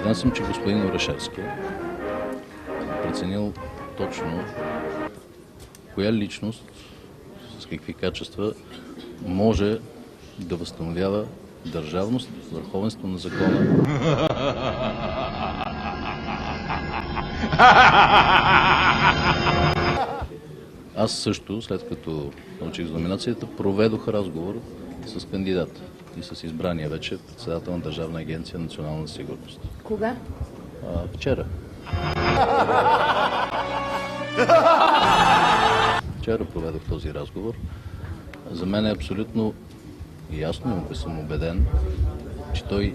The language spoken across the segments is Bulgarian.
Убеден съм, че господин Орешарски е преценил точно коя личност с какви качества може да възстановява държавност, върховенство на закона. Аз също, след като научих за номинацията, проведох разговор с кандидата и с избрания вече председател на Държавна агенция национална сигурност. Кога? Вчера. Вчера проведох този разговор. За мен е абсолютно ясно и съм убеден, че той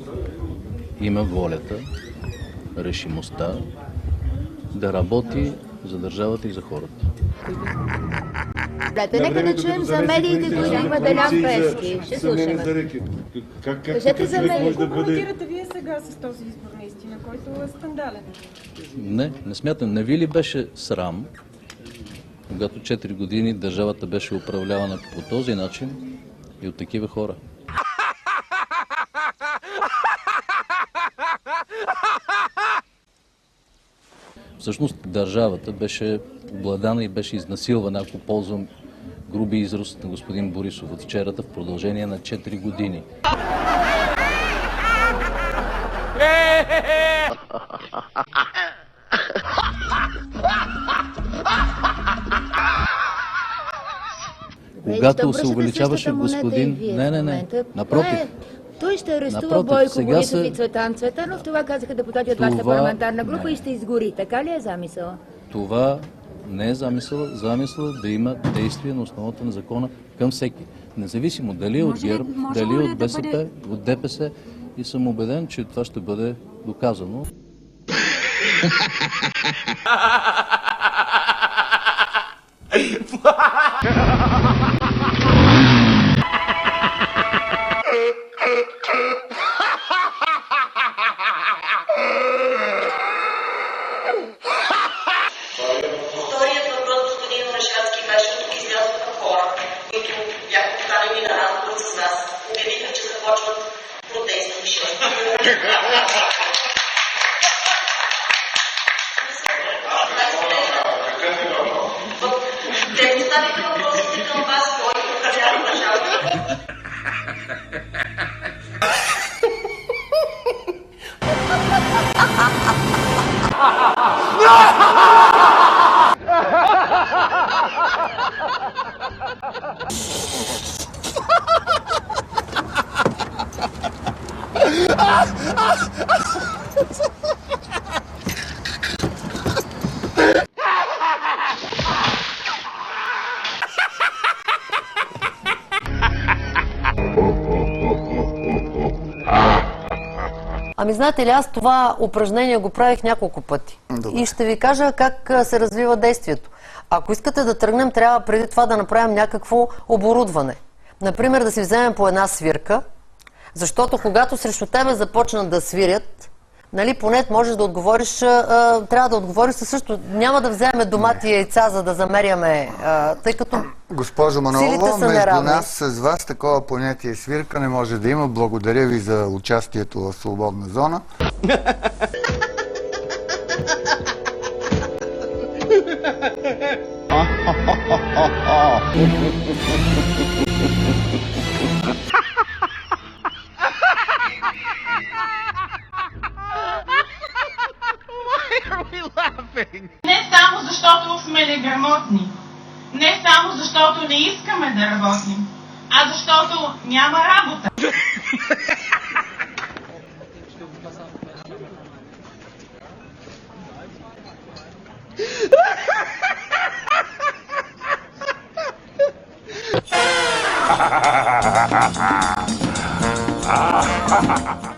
има волята, решимостта да работи за държавата и за хората. Нека да чуем за медиите, които има Делян Пеевски. Ще слушаме. Кажете за медиите. Какво коментирате вие сега с този избор наистина, който е скандален? Не смятам. Не ви ли беше срам, когато 4 години държавата беше управлявана по този начин и от такива хора? Всъщност държавата беше обладана и беше изнасилвана, ако ползвам груби израз на господин Борисов от вчерата, в продължение на 4 години. Когато се увеличаваше господин... Не, напротив. Той ще арестува Бойко Борисов и Цветан Цветанов. Това казаха депутати от вашата парламентарна група и ще изгори. Така ли е замисъл? Това не е замисъл. Замисъл да има действие на основата на закона към всеки. Независимо дали е от ГЕРБ, дали е от БСП, от ДПС, и съм убеден, че това ще бъде доказано. Вторият въпрос, господин Орешарски, беше от тук излязоха хора, които бяха поканени на разговор с вас. Обявиха, че започват протестни шествия. Те поставиха въпросите към вас, кой управлява държавата. Ами знаете ли, аз това упражнение го правих няколко пъти. Добре. И ще ви кажа как се развива действието. Ако искате да тръгнем, трябва преди това да направим някакво оборудване. Например, да си вземем по една свирка, защото когато срещу тебе започнат да свирят, нали, поне можеш да отговориш, трябва да отговориш също. Няма да вземем домати и яйца, за да замеряме, тъй като Госпожо Манолова, между нас с вас такова понятие свирка не може да има. Благодаря ви за участието в Свободна зона. Не само защото сме неграмотни, не само защото не искаме да работим, а защото няма работа. Ha ha ha ha ha!